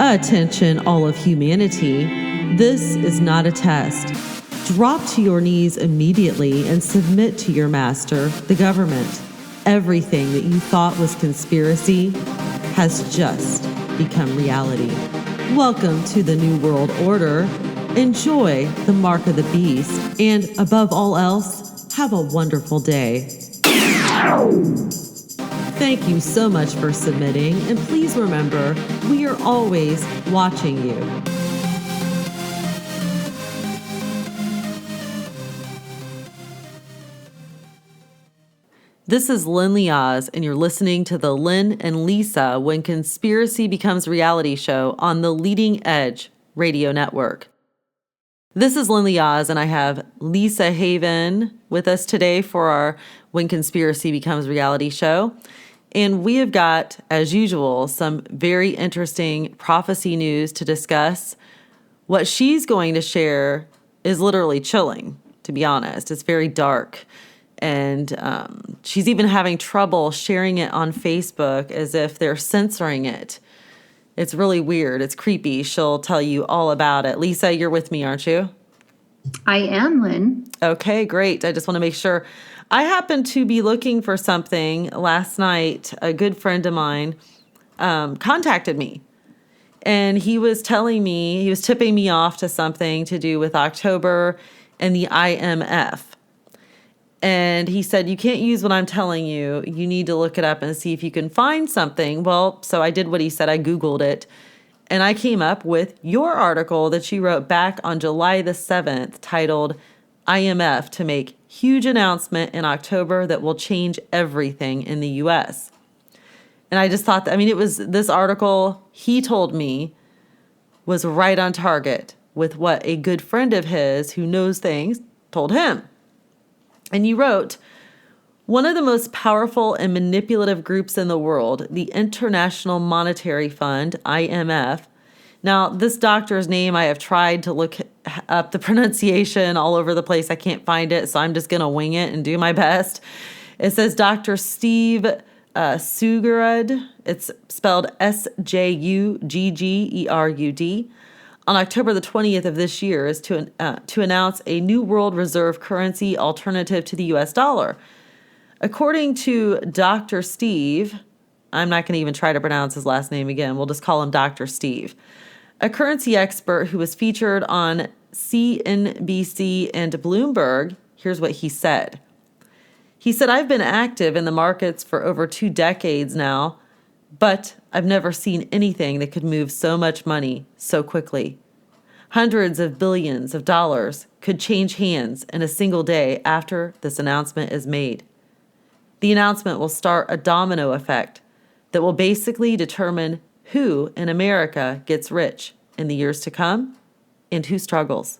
Attention, all of humanity. This is not a test. Drop to your knees immediately and submit to your master, the government. Everything that you thought was conspiracy has just become reality. Welcome to the New World Order. Enjoy the mark of the beast, and above all else, have a wonderful day. Thank you so much for submitting, and please remember, we are always watching you. This is Leahz, and you're listening to the Lynn and Leahz When Conspiracy Becomes Reality show on the Leading Edge radio network. This is Leahz, and I have Lisa Haven with us today for our When Conspiracy Becomes Reality show. And we have got, as usual, some very interesting prophecy news to discuss. What she's going to share is literally chilling, to be honest. It's very dark. And she's even having trouble sharing it on Facebook as if they're censoring it. It's really weird. It's creepy. She'll tell you all about it. Lisa, you're with me, aren't you? I am, Lynn. Okay, great. I just want to make sure. I happened to be looking for something last night. A good friend of mine contacted me. And he was telling me, he was tipping me off to something to do with October and the IMF. And he said, you can't use what I'm telling you. You need to look it up and see if you can find something. Well, so I did what he said. I Googled it. And I came up with your article that you wrote back on July the 7th titled IMF to make huge announcement in October that will change everything in the U.S. And I just thought that, it was this article he told me was right on target with what a good friend of his who knows things told him. And you wrote, one of the most powerful and manipulative groups in the world, the International Monetary Fund, IMF. Now, this doctor's name, I have tried to look up the pronunciation all over the place. I can't find it, so I'm just going to wing it and do my best. It says Dr. Steve Sjuggerud. It's spelled Sjuggerud. On October the 20th of this year is to announce a new world reserve currency alternative to the U.S. dollar. According to Dr. Steve, I'm not going to even try to pronounce his last name again. We'll just call him Dr. Steve, a currency expert who was featured on CNBC and Bloomberg. Here's what he said. He said, I've been active in the markets for over 2 decades now, but I've never seen anything that could move so much money so quickly. Hundreds of billions of dollars could change hands in a single day after this announcement is made. The announcement will start a domino effect that will basically determine who in America gets rich in the years to come and who struggles.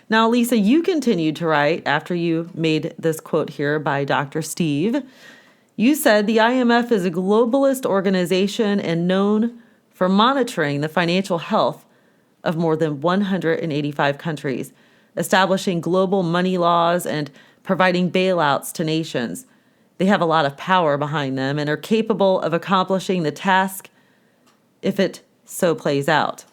Now, Lisa, you continued to write after you made this quote here by Dr. Steve. You said the IMF is a globalist organization and known for monitoring the financial health of more than 185 countries, establishing global money laws and providing bailouts to nations. They have a lot of power behind them and are capable of accomplishing the task if it so plays out.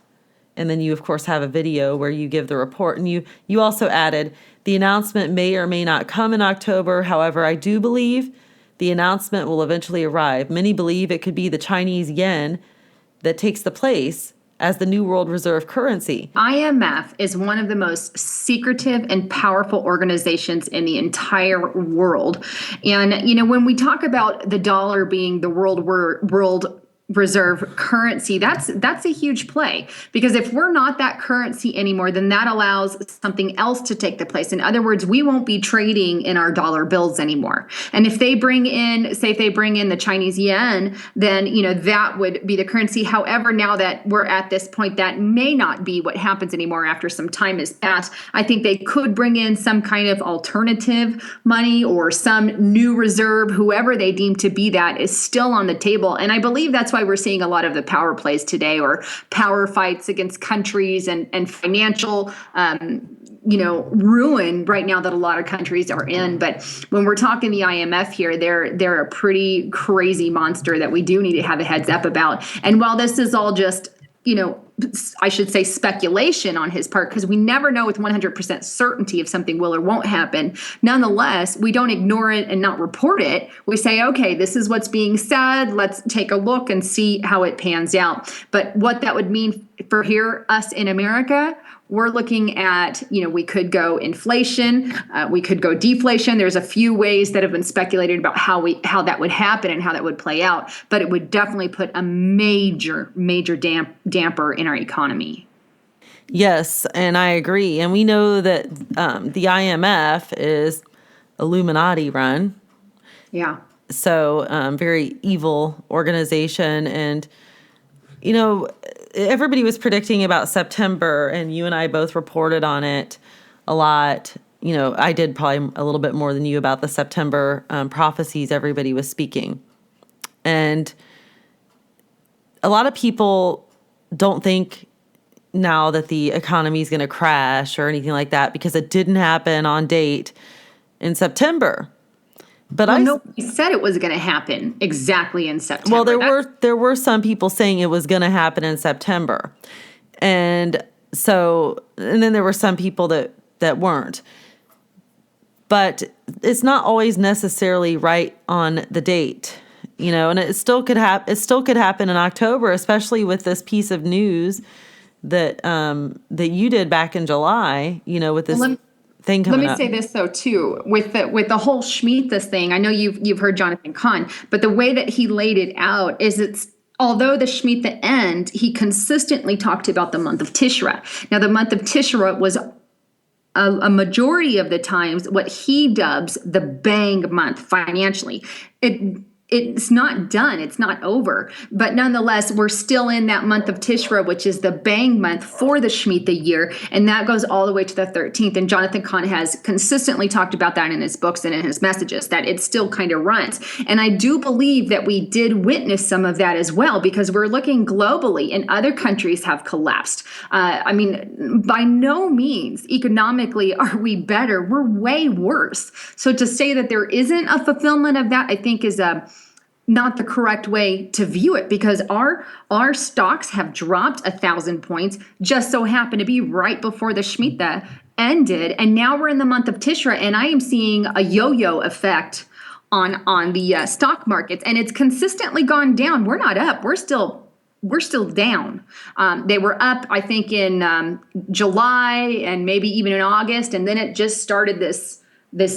And then you, of course, have a video where you give the report. And you also added, the announcement may or may not come in October. However, I do believe the announcement will eventually arrive. Many believe it could be the Chinese yuan that takes the place as the new world reserve currency. IMF is one of the most secretive and powerful organizations in the entire world. And, when we talk about the dollar being the world reserve currency, that's a huge play, because if we're not that currency anymore, then that allows something else to take the place. In other words, we won't be trading in our dollar bills anymore. And if they bring in the Chinese yuan, then that would be the currency. However, now that we're at this point, that may not be what happens anymore after some time has passed. I think they could bring in some kind of alternative money or some new reserve. Whoever they deem to be that is still on the table. And I believe that's why we're seeing a lot of the power plays today, or power fights against countries and financial ruin right now that a lot of countries are in. But when we're talking the IMF here, they're a pretty crazy monster that we do need to have a heads up about. And while this is all just I should say speculation on his part, because we never know with 100% certainty if something will or won't happen. Nonetheless, we don't ignore it and not report it. We say, okay, this is what's being said. Let's take a look and see how it pans out. But what that would mean for us in America, we're looking at, we could go inflation, we could go deflation. There's a few ways that have been speculated about how that would happen and how that would play out, but it would definitely put a major damper in our economy. Yes, and I agree. And we know that the IMF is Illuminati run. Yeah. So very evil organization. And, everybody was predicting about September, and you and I both reported on it a lot. I did probably a little bit more than you about the September prophecies everybody was speaking. And a lot of people don't think now that the economy is going to crash or anything like that because it didn't happen on date in September. But nobody said it was going to happen exactly in September. Well, there were some people saying it was going to happen in September, and then there were some people that weren't. But it's not always necessarily right on the date, and it still could happen. It still could happen in October, especially with this piece of news that you did back in July. With this. Let me say this though too, with the whole Shemitah thing. I know you've heard Jonathan Cahn, but the way that he laid it out is although the Shemitah end, he consistently talked about the month of Tishra. Now the month of Tishra was a majority of the times what he dubs the bang month financially. It's not done. It's not over. But nonetheless, we're still in that month of Tishra, which is the bang month for the Shemitah year. And that goes all the way to the 13th. And Jonathan Cahn has consistently talked about that in his books and in his messages, that it still kind of runs. And I do believe that we did witness some of that as well, because we're looking globally and other countries have collapsed. By no means economically are we better. We're way worse. So to say that there isn't a fulfillment of that, I think is not the correct way to view it, because our stocks have dropped 1,000 points, just so happened to be right before the Shemitah ended. And now we're in the month of Tishra, and I am seeing a yo-yo effect on the stock markets, and it's consistently gone down. We're not up. We're still down. They were up, I think, in July and maybe even in August, and then it just started this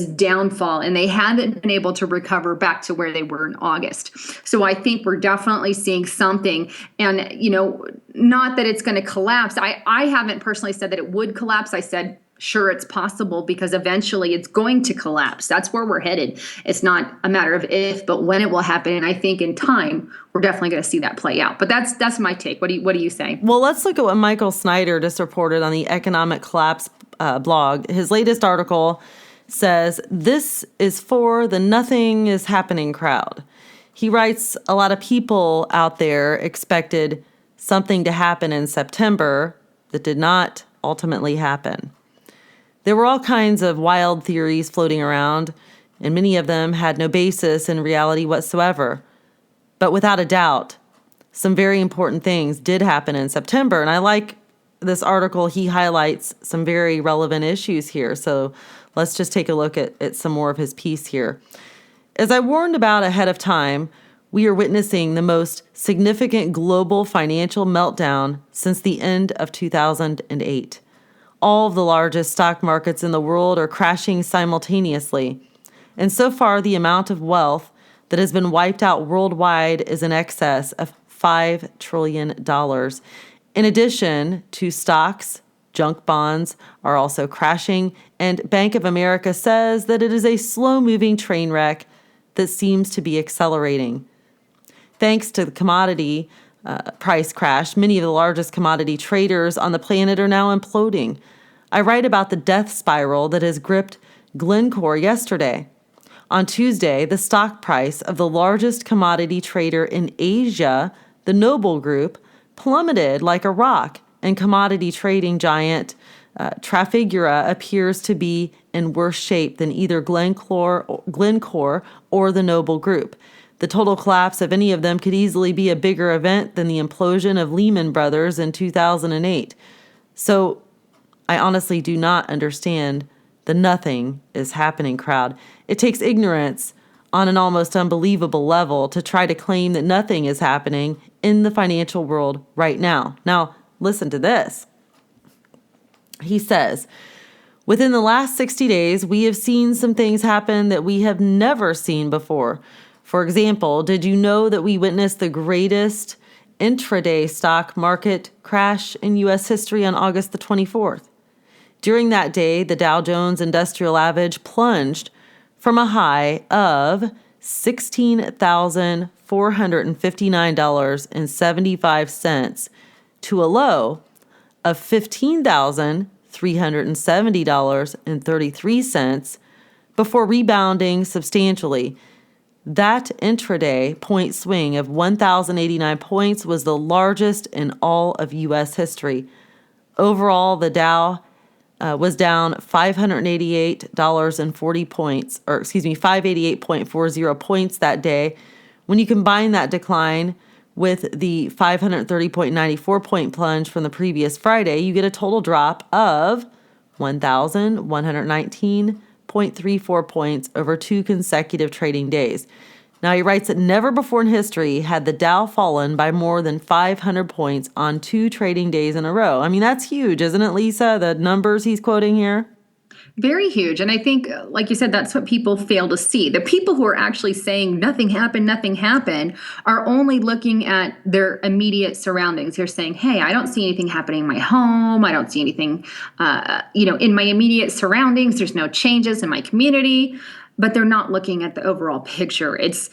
downfall, and they haven't been able to recover back to where they were in August. So I think we're definitely seeing something, and not that it's going to collapse. I haven't personally said that it would collapse. I said, sure, it's possible, because eventually it's going to collapse. That's where we're headed. It's not a matter of if, but when it will happen. And I think in time, we're definitely going to see that play out. But that's my take. What do you say? Well, let's look at what Michael Snyder just reported on the Economic Collapse blog. His latest article says, "This is for the nothing is happening crowd." He writes, a lot of people out there expected something to happen in September that did not ultimately happen. There were all kinds of wild theories floating around, and many of them had no basis in reality whatsoever. But without a doubt, some very important things did happen in September. And I like this article. He highlights some very relevant issues here. So let's just take a look at some more of his piece here. As I warned about ahead of time, we are witnessing the most significant global financial meltdown since the end of 2008. All of the largest stock markets in the world are crashing simultaneously. And so far, the amount of wealth that has been wiped out worldwide is in excess of $5 trillion. In addition to stocks, junk bonds are also crashing, and Bank of America says that it is a slow-moving train wreck that seems to be accelerating. Thanks to the commodity price crash, many of the largest commodity traders on the planet are now imploding. I write about the death spiral that has gripped Glencore yesterday. On Tuesday, the stock price of the largest commodity trader in Asia, the Noble Group, plummeted like a rock, and commodity trading giant Trafigura appears to be in worse shape than either Glencore or the Noble Group. The total collapse of any of them could easily be a bigger event than the implosion of Lehman Brothers in 2008. So I honestly do not understand the nothing is happening crowd. It takes ignorance on an almost unbelievable level to try to claim that nothing is happening in the financial world right now. Now, listen to this. He says, within the last 60 days, we have seen some things happen that we have never seen before. For example, did you know that we witnessed the greatest intraday stock market crash in U.S. history on August the 24th? During that day, the Dow Jones Industrial Average plunged from a high of $16,459.75 to a low of $15,370.33 before rebounding substantially. That intraday point swing of 1,089 points was the largest in all of U.S. history. Overall, the Dow was down $588.40 points that day. When you combine that decline with the 530.94 point plunge from the previous Friday, you get a total drop of 1,119.34 points over 2 consecutive trading days. Now, he writes that never before in history had the Dow fallen by more than 500 points on 2 trading days in a row. I mean, that's huge, isn't it, Lisa? The numbers he's quoting here? Very huge. And I think, like you said, that's what people fail to see. The people who are actually saying nothing happened, are only looking at their immediate surroundings. They're saying, hey, I don't see anything happening in my home. I don't see anything, in my immediate surroundings. There's no changes in my community. But they're not looking at the overall picture. It's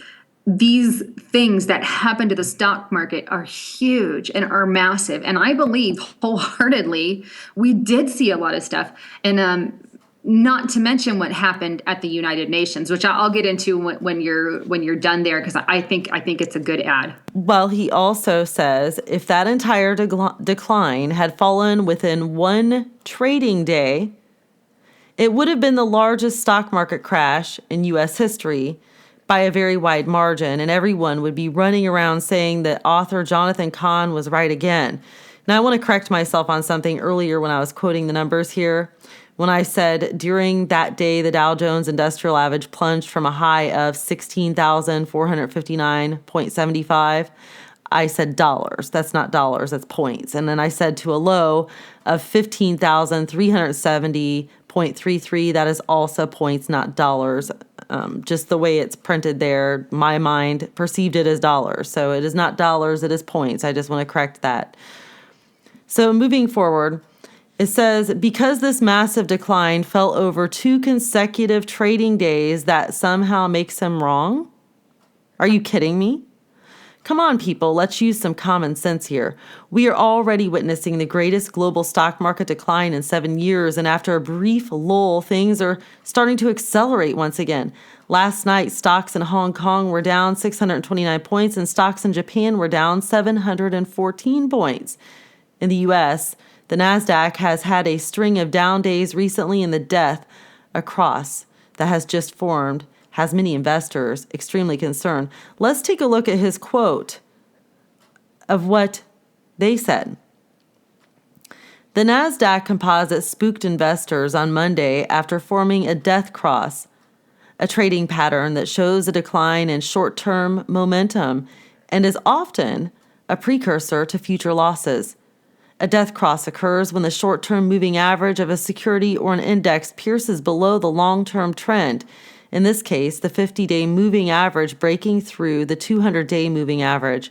these things that happen to the stock market are huge and are massive. And I believe wholeheartedly we did see a lot of stuff. And not to mention what happened at the United Nations, which I'll get into when you're done there, because I think it's a good ad. Well, he also says if that entire decline had fallen within 1 trading day, it would have been the largest stock market crash in U.S. history by a very wide margin, and everyone would be running around saying that author Jonathan Cahn was right again. Now, I want to correct myself on something earlier when I was quoting the numbers here. When I said during that day, the Dow Jones Industrial Average plunged from a high of 16,459.75, I said dollars. That's not dollars, that's points. And then I said to a low of 15,370.33. That is also points, not dollars. Just the way it's printed there, my mind perceived it as dollars. So it is not dollars, it is points. I just want to correct that. So moving forward, it says, because this massive decline fell over 2 consecutive trading days, that somehow makes him wrong? Are you kidding me? Come on, people, let's use some common sense here. We are already witnessing the greatest global stock market decline in 7 years, and after a brief lull, things are starting to accelerate once again. Last night, stocks in Hong Kong were down 629 points, and stocks in Japan were down 714 points. In the U.S., the NASDAQ has had a string of down days recently, and the death across that has just formed has many investors extremely concerned. Let's take a look at his quote of what they said. The NASDAQ composite spooked investors on Monday after forming a death cross, a trading pattern that shows a decline in short-term momentum and is often a precursor to future losses. A death cross occurs when the short-term moving average of a security or an index pierces below the long-term trend. In this case, the 50-day moving average breaking through the 200-day moving average.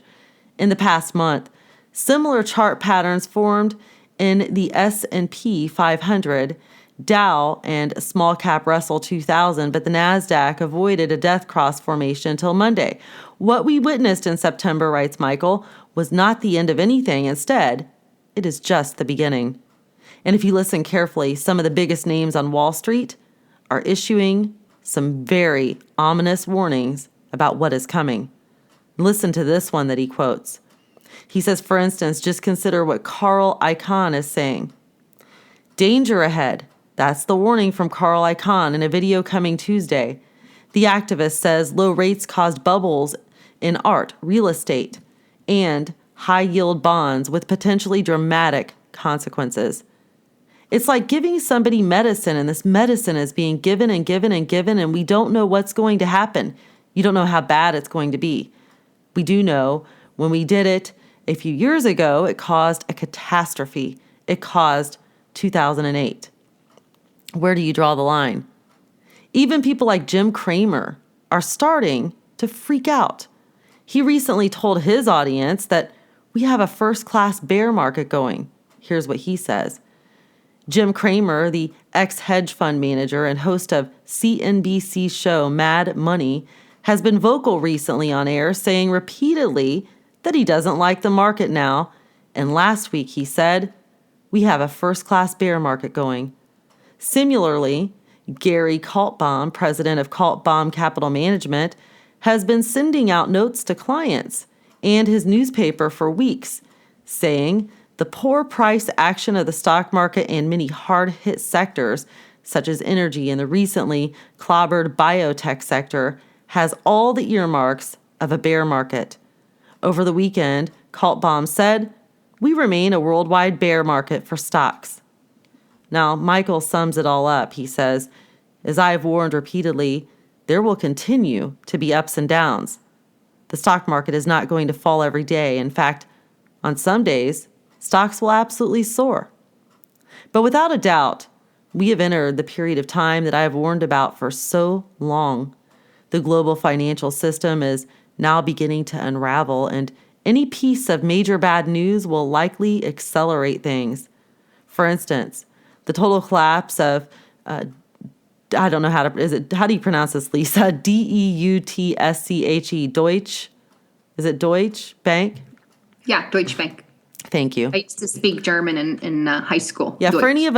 In the past month, similar chart patterns formed in the S&P 500, Dow, and small cap Russell 2000, but the NASDAQ avoided a death cross formation until Monday. What we witnessed in September, writes Michael, was not the end of anything. Instead, it is just the beginning. And if you listen carefully, some of the biggest names on Wall Street are issuing some very ominous warnings about what is coming. Listen to this one that he quotes. He says, for instance, just consider what Cahn is saying. Danger ahead. That's the warning from Cahn in a video coming Tuesday. The activist says low rates caused bubbles in art, real estate, and high-yield bonds with potentially dramatic consequences. It's like giving somebody medicine, and this medicine is being given and given and given, and we don't know what's going to happen. You don't know how bad it's going to be. We do know when we did it a few years ago, it caused a catastrophe. It caused 2008. Where do you draw the line? Even people like Jim Cramer are starting to freak out. He recently told his audience that we have a first-class bear market going. Here's what he says. Jim Cramer, the ex-hedge fund manager and host of CNBC's show Mad Money, has been vocal recently on air, saying repeatedly that he doesn't like the market now. And last week he said, we have a first-class bear market going. Similarly, Gary Kaltbaum, president of Kaltbaum Capital Management, has been sending out notes to clients and his newspaper for weeks, saying the poor price action of the stock market and many hard-hit sectors, such as energy and the recently clobbered biotech sector, has all the earmarks of a bear market. Over the weekend, Kaltbaum said, we remain a worldwide bear market for stocks. Now, Michael sums it all up. He says, as I have warned repeatedly, there will continue to be ups and downs. The stock market is not going to fall every day. In fact, on some days, stocks will absolutely soar. But without a doubt, we have entered the period of time that I have warned about for so long. The global financial system is now beginning to unravel, and any piece of major bad news will likely accelerate things. For instance, the total collapse of, I don't know how do you pronounce this, Lisa? Deutsche, Deutsche? Is it Deutsche Bank? Yeah, Deutsche Bank. Thank you. I used to speak German in high school. Yeah, Deutsch. for any of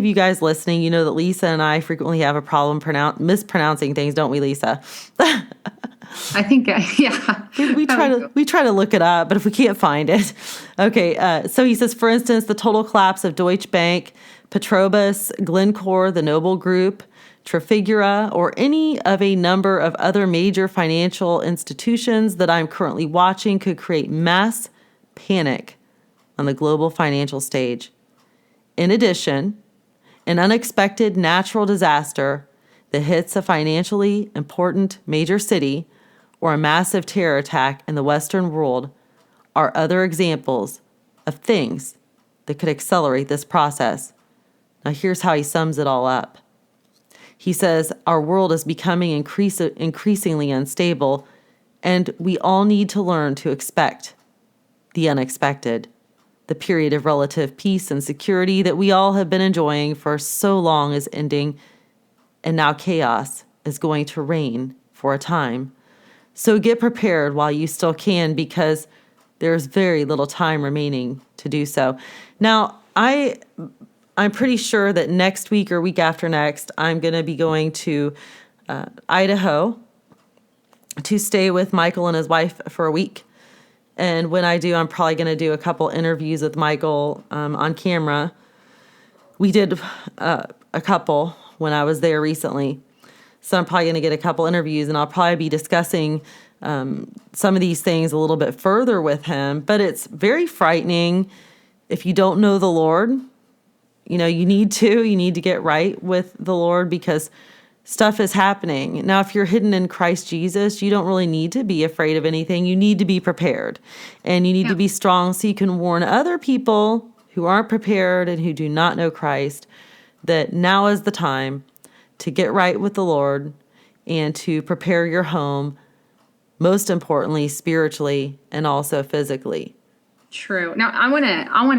you guys listening, you know that Lisa and I frequently have a problem mispronouncing things, don't we, Lisa? I think, yeah. We try to look it up, but if we can't find it. Okay, so he says, for instance, the total collapse of Deutsche Bank, Petrobras, Glencore, the Noble Group, Trafigura, or any of a number of other major financial institutions that I'm currently watching could create mass panic on the global financial stage. In addition, an unexpected natural disaster that hits a financially important major city or a massive terror attack in the Western world are other examples of things that could accelerate this process. Now, here's how he sums it all up. He says, our world is becoming increasingly unstable, and we all need to learn to expect the unexpected. The period of relative peace and security that we all have been enjoying for so long is ending, and now chaos is going to reign for a time. So get prepared while you still can, because there's very little time remaining to do so. Now, I'm pretty sure that next week or week after next, I'm going to be going to Idaho to stay with Michael and his wife for a week. And when I do, I'm probably going to do a couple interviews with Michael on camera. We did a couple when I was there recently. So I'm probably going to get a couple interviews, and I'll probably be discussing some of these things a little bit further with him. But it's very frightening if you don't know the Lord. You know, you need to get right with the Lord, because stuff is happening. Now, if you're hidden in Christ Jesus, you don't really need to be afraid of anything. You need to be prepared, and you need to be strong so you can warn other people who aren't prepared and who do not know Christ that now is the time to get right with the Lord and to prepare your home, most importantly, spiritually and also physically. True. Now, I want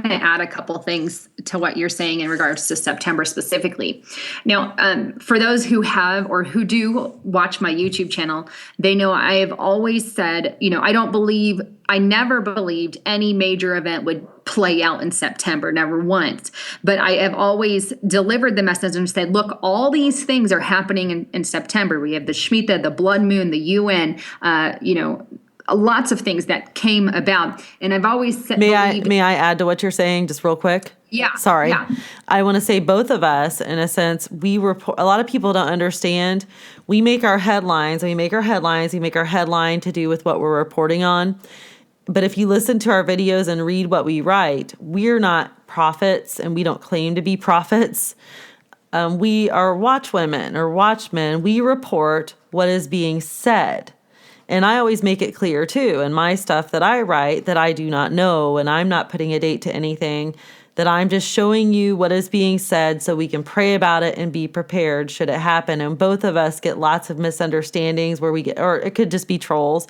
to add a couple things to what you're saying in regards to September specifically. Now, for those who have or who do watch my YouTube channel, they know I have always said, I never believed any major event would play out in September, never once. But I have always delivered the message and said, look, all these things are happening in September. We have the Shemitah, the blood moon, the UN, lots of things that came about. And I've always said, may I add to what you're saying just real quick? Yeah. Sorry. Yeah. I want to say both of us, in a sense, we report, a lot of people don't understand. We make our headlines, we make our headline to do with what we're reporting on. But if you listen to our videos and read what we write, we're not prophets and we don't claim to be prophets. We are watchwomen or watchmen. We report what is being said. And I always make it clear, too, in my stuff that I write that I do not know, and I'm not putting a date to anything, that I'm just showing you what is being said so we can pray about it and be prepared should it happen. And both of us get lots of misunderstandings where we get, or it could just be trolls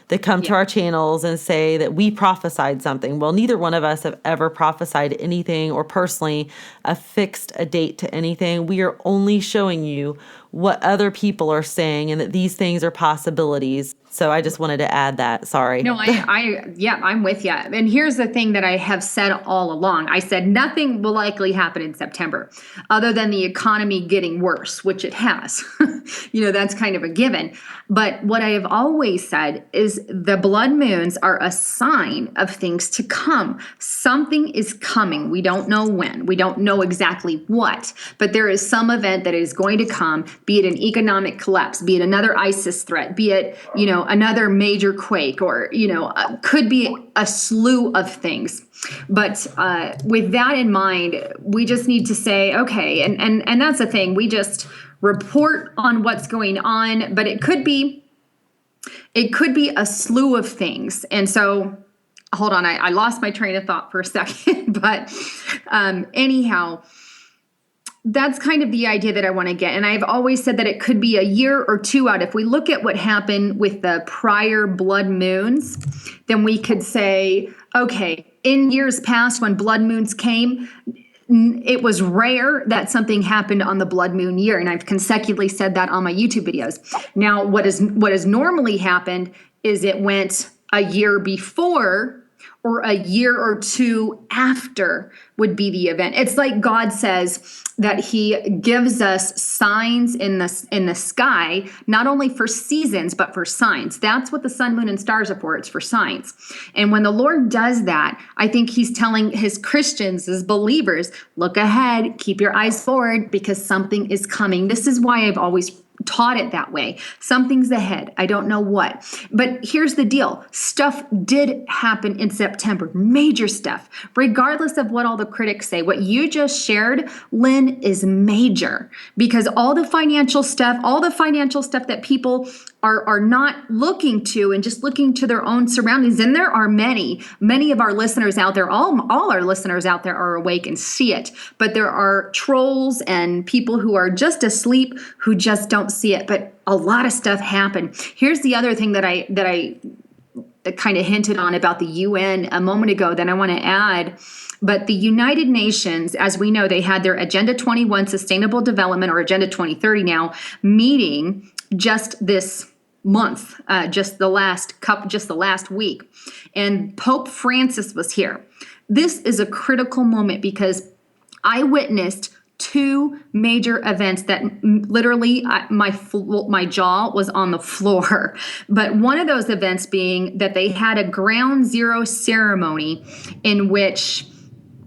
that come to our channels and say that we prophesied something. Well, neither one of us have ever prophesied anything or personally affixed a date to anything. We are only showing you what other people are saying and that these things are possibilities. So I just wanted to add that. Sorry. No, I'm with you. And here's the thing that I have said all along. I said nothing will likely happen in September other than the economy getting worse, which it has. That's kind of a given. But what I have always said is the blood moons are a sign of things to come. Something is coming. We don't know when. We don't know exactly what. But there is some event that is going to come, be it an economic collapse, be it another ISIS threat, be it, another major quake, or, could be a slew of things. But with that in mind, we just need to say, okay, and that's the thing. We just report on what's going on, but it could be a slew of things. And so, hold on, I lost my train of thought for a second, but anyhow, that's kind of the idea that I want to get. And I've always said that it could be a year or two out. If we look at what happened with the prior blood moons, then we could say, okay, in years past when blood moons came, it was rare that something happened on the blood moon year. And I've consecutively said that on my YouTube videos. Now, what has normally happened is it went a year before or a year or two after would be the event. It's like God says that he gives us signs in the sky, not only for seasons, but for signs. That's what the sun, moon, and stars are for. It's for signs. And when the Lord does that, I think he's telling his Christians, his believers, look ahead, keep your eyes forward because something is coming. This is why I've always taught it that way. Something's ahead. I don't know what. But here's the deal. Stuff did happen in September. Major stuff. Regardless of what all the critics say. What you just shared, Lynn, is major. Because all the financial stuff that people are not looking to and just looking to their own surroundings. And there are many of our listeners out there, all our listeners out there are awake and see it. But there are trolls and people who are just asleep who just don't see it. But a lot of stuff happened. Here's the other thing that I kind of hinted on about the UN a moment ago that I want to add. But the United Nations, as we know, they had their Agenda 21 Sustainable Development, or Agenda 2030 now, meeting just this month, just the last week. And Pope Francis was here. This is a critical moment because I witnessed two major events that literally my jaw was on the floor. But one of those events being that they had a ground zero ceremony in which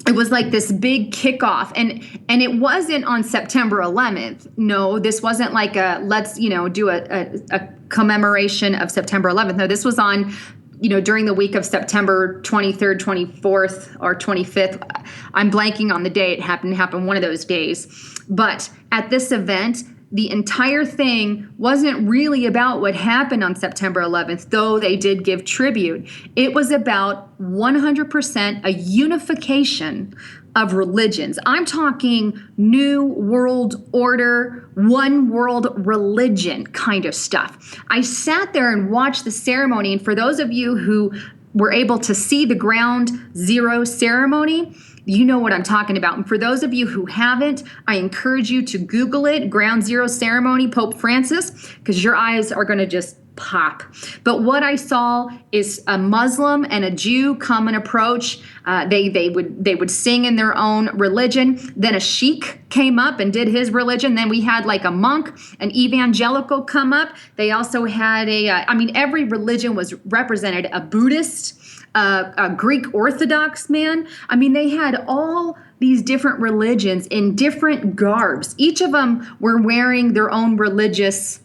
it was like this big kickoff, and it wasn't on September 11th. No, this wasn't like let's do a commemoration of September 11th. No, this was on during the week of September 23rd, 24th, or 25th. I'm blanking on the day. It happened to happen one of those days. But at this event, the entire thing wasn't really about what happened on September 11th, though they did give tribute. It was about 100% a unification of religions. I'm talking new world order, one world religion kind of stuff. I sat there and watched the ceremony, and for those of you who were able to see the ground zero ceremony, you know what I'm talking about. And for those of you who haven't, I encourage you to Google it, Ground Zero Ceremony, Pope Francis, because your eyes are going to just pop. But what I saw is a Muslim and a Jew come and approach. They would sing in their own religion. Then a sheik came up and did his religion. Then we had like a monk, an evangelical come up. They also had every religion was represented. A Buddhist, a Greek Orthodox man. I mean, they had all these different religions in different garbs. Each of them were wearing their own religious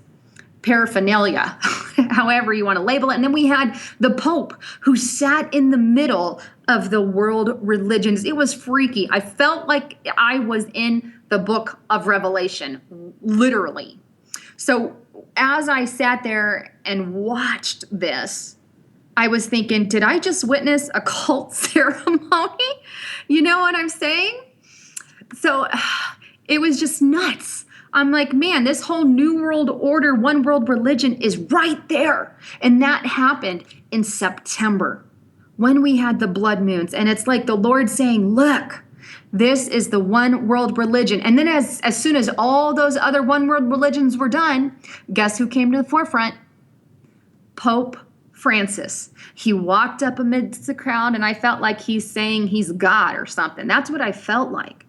paraphernalia, however you want to label it. And then we had the Pope who sat in the middle of the world religions. It was freaky. I felt like I was in the book of Revelation, literally. So as I sat there and watched this, I was thinking, did I just witness a cult ceremony? You know what I'm saying? So it was just nuts. I'm like, man, this whole New World Order, one world religion is right there. And that happened in September when we had the blood moons. And it's like the Lord saying, look, this is the one world religion. And then as soon as all those other one world religions were done, guess who came to the forefront? Pope Francis. He walked up amidst the crowd, and I felt like he's saying he's God or something. That's what I felt like.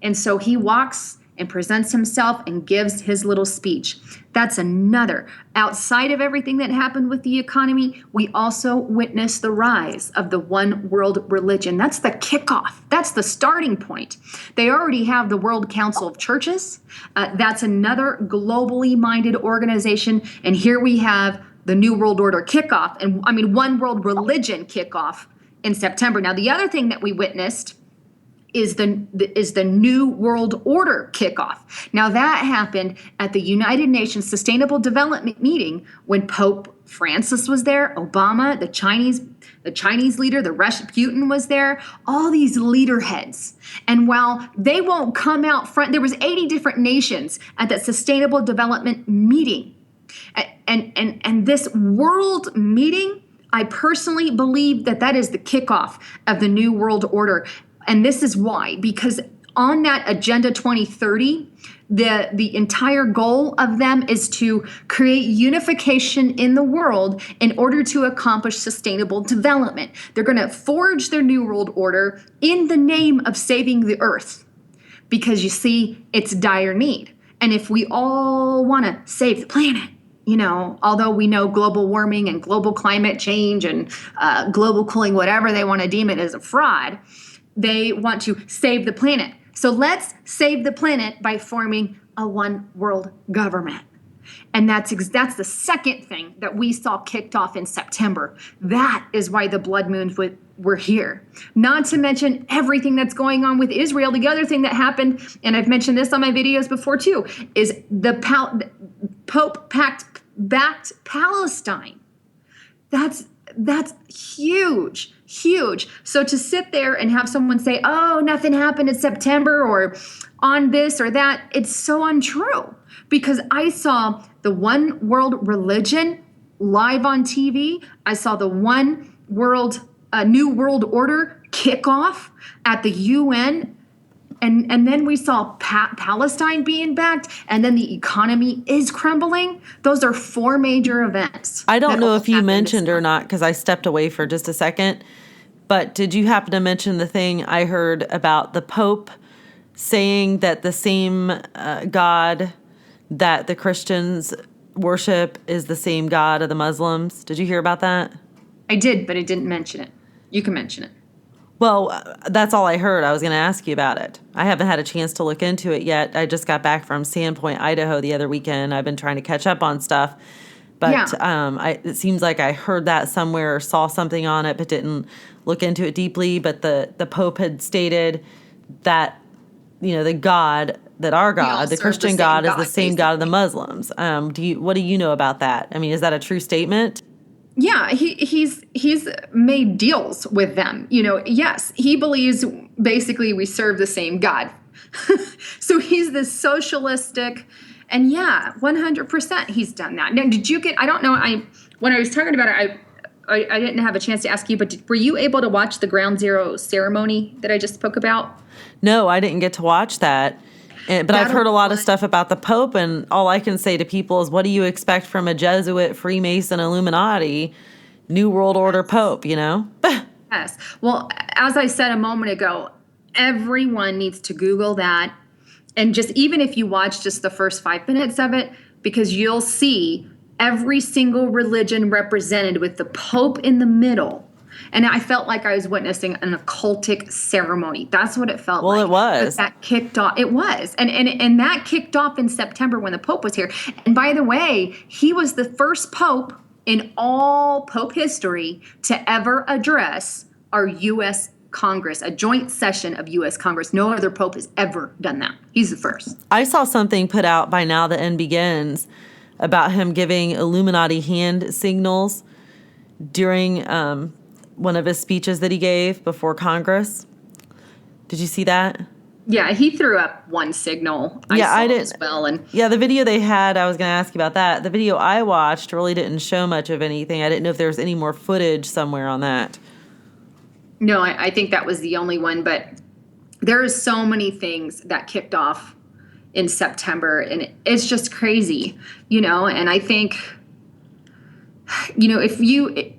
And so he walks and presents himself and gives his little speech. That's another. Outside of everything that happened with the economy, we also witnessed the rise of the one world religion. That's the kickoff. That's the starting point. They already have the World Council of Churches. That's another globally minded organization. And here we have the New World Order kickoff, and one world religion kickoff in September. Now, the other thing that we witnessed is the New World Order kickoff. Now, that happened at the United Nations Sustainable Development meeting when Pope Francis was there, Obama, the Chinese leader, the Russian Putin was there, all these leader heads. And while they won't come out front, there was 80 different nations at that Sustainable Development meeting. And this world meeting, I personally believe that is the kickoff of the New World Order. And this is why, because on that Agenda 2030, the entire goal of them is to create unification in the world in order to accomplish sustainable development. They're going to forge their New World Order in the name of saving the earth, because you see, it's dire need. And if we all want to save the planet, although we know global warming and global climate change and global cooling, whatever they want to deem it, as a fraud, they want to save the planet. So let's save the planet by forming a one world government. And that's the second thing that we saw kicked off in September. That is why the blood moons were here. Not to mention everything that's going on with Israel. The other thing that happened, and I've mentioned this on my videos before too, is the Pope backed Palestine. That's huge. Huge. So to sit there and have someone say, oh, nothing happened in September or on this or that, it's so untrue. Because I saw the one world religion live on TV. I saw the one world, New World Order kickoff at the UN. And then we saw Palestine being backed, and then the economy is crumbling. Those are four major events. I don't know if you mentioned or not, because I stepped away for just a second, but did you happen to mention the thing I heard about the Pope saying that the same God that the Christians worship is the same God of the Muslims? Did you hear about that? I did, but I didn't mention it. You can mention it. Well, that's all I heard. I was going to ask you about it. I haven't had a chance to look into it yet. I just got back from Sandpoint, Idaho the other weekend. I've been trying to catch up on stuff. But it seems like I heard that somewhere or saw something on it, but didn't look into it deeply. But the Pope had stated that, the God, that our God, the Christian God, is the same God of the Muslims. What do you know about that? I mean, is that a true statement? Yeah, he's made deals with them. Yes, he believes basically we serve the same God. So he's this socialistic, and 100% he's done that. Now, did you I don't know, when I was talking about it, I didn't have a chance to ask you, but were you able to watch the Ground Zero ceremony that I just spoke about? No, I didn't get to watch that. But I've heard a lot of stuff about the Pope, and all I can say to people is, what do you expect from a Jesuit, Freemason, Illuminati, New World Order Pope, you know? Yes. Well, as I said a moment ago, everyone needs to Google that. And just even if you watch just the first 5 minutes of it, because you'll see every single religion represented with the Pope in the middle. And I felt like I was witnessing an occultic ceremony. That's what it felt like. Well, it was. But that kicked off. It was. And that kicked off in September when the Pope was here. And by the way, he was the first Pope in all Pope history to ever address our U.S. Congress, a joint session of U.S. Congress. No other Pope has ever done that. He's the first. I saw something put out by Now the End Begins about him giving Illuminati hand signals during one of his speeches that he gave before Congress. Did you see that? Yeah, he threw up one signal. I did as well. And yeah, the video they had, I was going to ask you about that. The video I watched really didn't show much of anything. I didn't know if there was any more footage somewhere on that. No, I think that was the only one. But there are so many things that kicked off in September, and it's just crazy, you know. And I think, you know,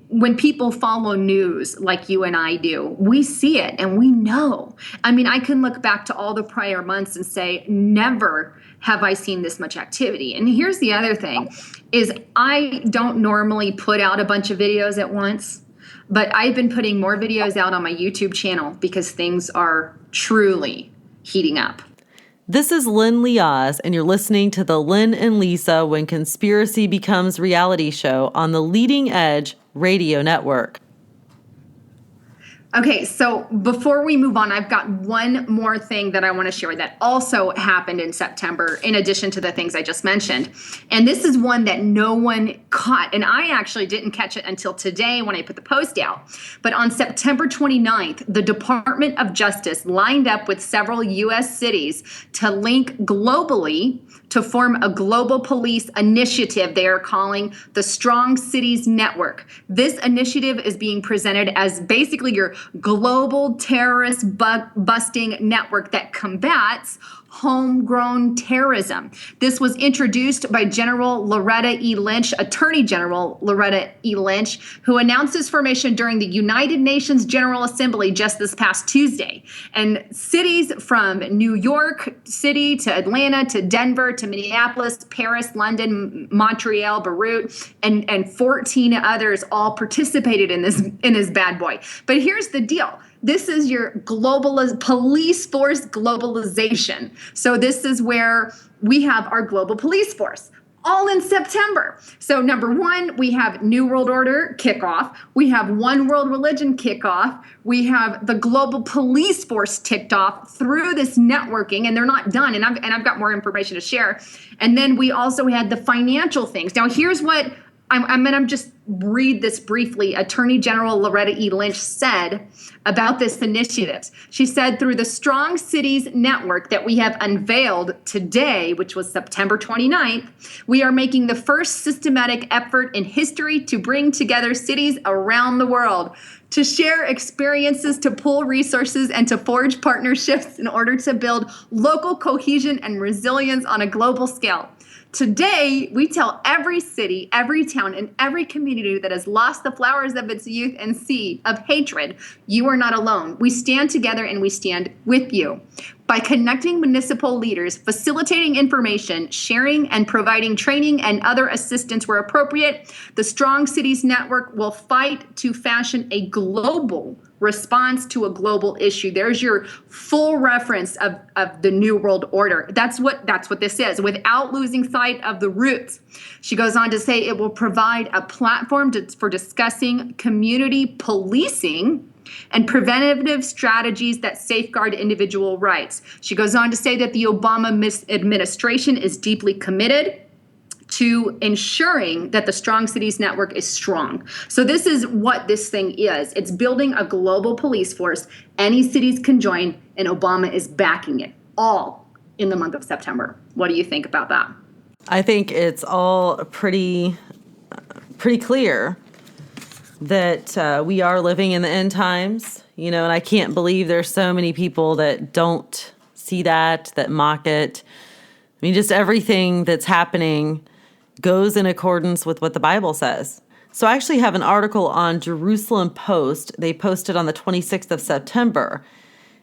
when people follow news like you and I do, we see it and we know. I mean, I can look back to all the prior months and say, never have I seen this much activity. And here's the other thing is I don't normally put out a bunch of videos at once, but I've been putting more videos out on my YouTube channel because things are truly heating up. This is Lynn Leahz, and you're listening to the Lynn and Lisa When Conspiracy Becomes Reality show on the Leading Edge Radio Network. Okay, so before we move on, I've got one more thing that I want to share that also happened in September, in addition to the things I just mentioned. And this is one that no one caught. And I actually didn't catch it until today when I put the post out. But on September 29th, the Department of Justice lined up with several U.S. cities to link globally to form a global police initiative they are calling the Strong Cities Network. This initiative is being presented as basically your global terrorist busting network that combats homegrown terrorism. This was introduced by General Loretta E. Lynch, Attorney General Loretta E. Lynch, who announced this formation during the United Nations General Assembly just this past Tuesday. And cities from New York City to Atlanta to Denver to Minneapolis, Paris, London, Montreal, Beirut, and 14 others all participated in this bad boy. But here's the deal. This is your police force globalization. So this is where we have our global police force, all in September. So number one, we have New World Order kickoff. We have One World Religion kickoff. We have the global police force ticked off through this networking, and they're not done. And I've got more information to share. And then we also had the financial things. Now here's what I'm going to just read this briefly. Attorney General Loretta E. Lynch said about this initiative. She said, through the Strong Cities Network that we have unveiled today, which was September 29th, we are making the first systematic effort in history to bring together cities around the world to share experiences, to pool resources, and to forge partnerships in order to build local cohesion and resilience on a global scale. Today, we tell every city, every town, and every community that has lost the flowers of its youth and sea of hatred, you are not alone. We stand together and we stand with you. By connecting municipal leaders, facilitating information, sharing, and providing training and other assistance where appropriate, the Strong Cities Network will fight to fashion a global response to a global issue. There's your full reference of the New World Order. That's what this is, without losing sight of the roots. She goes on to say it will provide a platform for discussing community policing and preventative strategies that safeguard individual rights. She goes on to say that the Obama administration is deeply committed to ensuring that the Strong Cities Network is strong. So this is what this thing is. It's building a global police force. Any cities can join, and Obama is backing it all in the month of September. What do you think about that? I think it's all pretty clear that we are living in the end times, you know, and I can't believe there's so many people that don't see see that mock it. I mean, just everything that's happening goes in accordance with what the Bible says. So I actually have an article on Jerusalem Post. They posted on the 26th of September.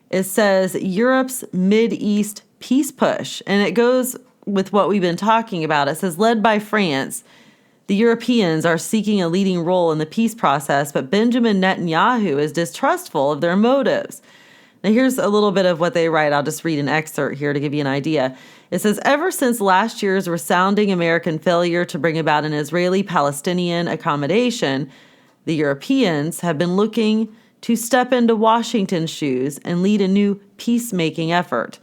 It says Europe's Mideast peace push, and it goes with what we've been talking about. It says, led by France, the Europeans are seeking a leading role in the peace process, but Benjamin Netanyahu is distrustful of their motives. Now, here's a little bit of what they write. I'll just read an excerpt here to give you an idea. It says, ever since last year's resounding American failure to bring about an Israeli-Palestinian accommodation, the Europeans have been looking to step into Washington's shoes and lead a new peacemaking effort.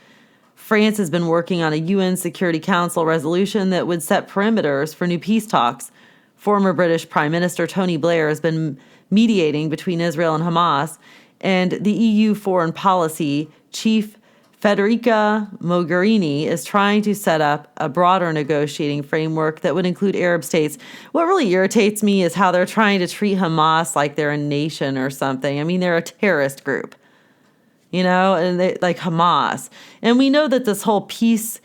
France has been working on a UN Security Council resolution that would set perimeters for new peace talks. Former British Prime Minister Tony Blair has been mediating between Israel and Hamas, and the EU foreign policy chief Federica Mogherini is trying to set up a broader negotiating framework that would include Arab states. What really irritates me is how they're trying to treat Hamas like they're a nation or something. I mean, they're a terrorist group, and they, like Hamas. And we know that this whole peace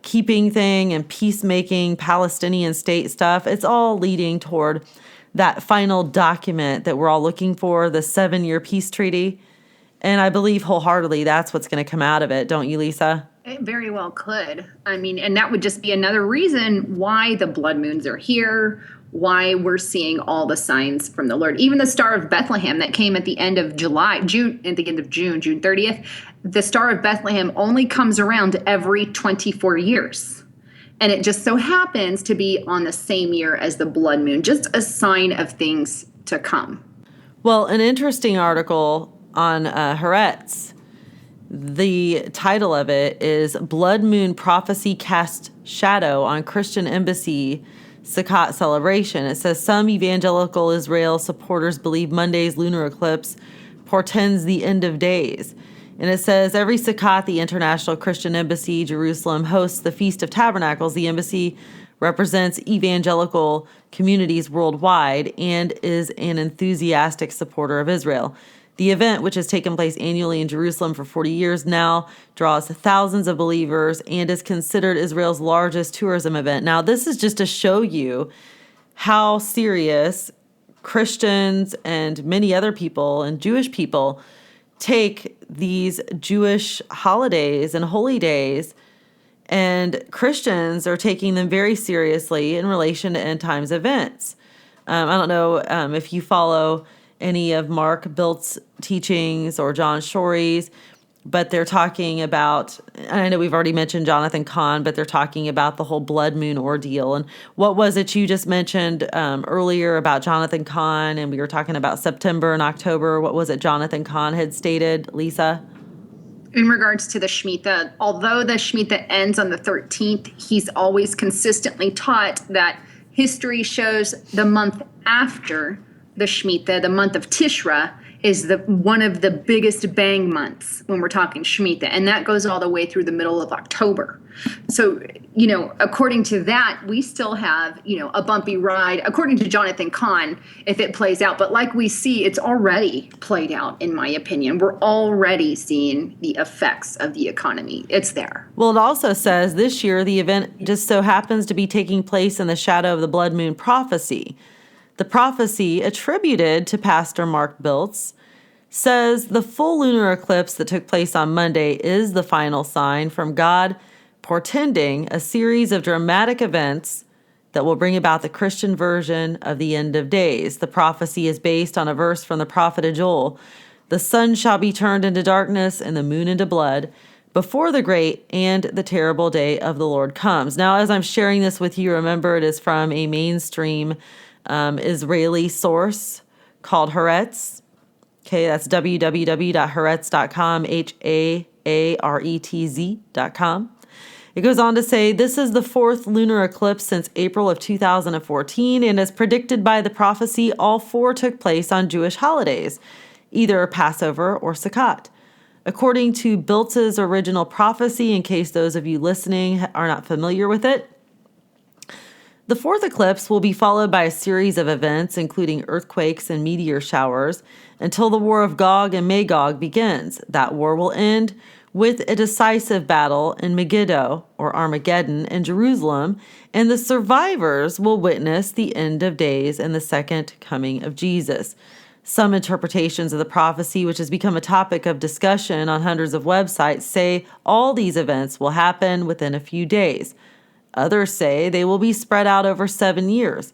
keeping thing and peacemaking Palestinian state stuff, it's all leading toward that final document that we're all looking for, the 7-year peace treaty. And I believe wholeheartedly that's what's going to come out of it. Don't you, Lisa? It very well could. I mean, and that would just be another reason why the blood moons are here, why we're seeing all the signs from the Lord. Even the Star of Bethlehem that came at the end of June 30th, the Star of Bethlehem only comes around every 24 years. And it just so happens to be on the same year as the blood moon, just a sign of things to come. Well, an interesting article on Haaretz. The title of it is Blood Moon Prophecy Casts Shadow on Christian Embassy Sukkot Celebration. It says some evangelical Israel supporters believe Monday's lunar eclipse portends the end of days. And it says every Sukkot, the International Christian Embassy Jerusalem hosts the Feast of Tabernacles. The embassy represents evangelical communities worldwide and is an enthusiastic supporter of Israel. The event, which has taken place annually in Jerusalem for 40 years now, draws thousands of believers and is considered Israel's largest tourism event. Now, this is just to show you how serious Christians and many other people and Jewish people take these Jewish holidays and holy days, and Christians are taking them very seriously in relation to end times events. I don't know if you follow any of Mark Bilt's teachings or John Shory's, but they're talking about, and I know we've already mentioned Jonathan Cahn, but they're talking about the whole blood moon ordeal. And what was it you just mentioned earlier about Jonathan Cahn? And we were talking about September and October. What was it Jonathan Cahn had stated, Lisa? In regards to the Shemitah, although the Shemitah ends on the 13th, he's always consistently taught that history shows the month after the Shemitah, the month of Tishra, is one of the biggest bang months when we're talking Shemitah, and that goes all the way through the middle of October. So, according to that, we still have, a bumpy ride, according to Jonathan Cahn, if it plays out. But like we see, it's already played out, in my opinion. We're already seeing the effects of the economy. It's there. Well, it also says this year the event just so happens to be taking place in the shadow of the blood moon prophecy. The prophecy attributed to Pastor Mark Biltz says the full lunar eclipse that took place on Monday is the final sign from God, portending a series of dramatic events that will bring about the Christian version of the end of days. The prophecy is based on a verse from the prophet Joel. The sun shall be turned into darkness and the moon into blood before the great and the terrible day of the Lord comes. Now, as I'm sharing this with you, remember it is from a mainstream Israeli source called Haaretz. Okay, that's www.haaretz.com, HAARETZ.com. It goes on to say, this is the fourth lunar eclipse since April of 2014, and as predicted by the prophecy, all four took place on Jewish holidays, either Passover or Sukkot. According to Biltz's original prophecy, in case those of you listening are not familiar with it, the fourth eclipse will be followed by a series of events, including earthquakes and meteor showers, until the war of Gog and Magog begins. That war will end with a decisive battle in Megiddo, or Armageddon, in Jerusalem, and the survivors will witness the end of days and the second coming of Jesus. Some interpretations of the prophecy, which has become a topic of discussion on hundreds of websites, say all these events will happen within a few days. Others say they will be spread out over 7 years.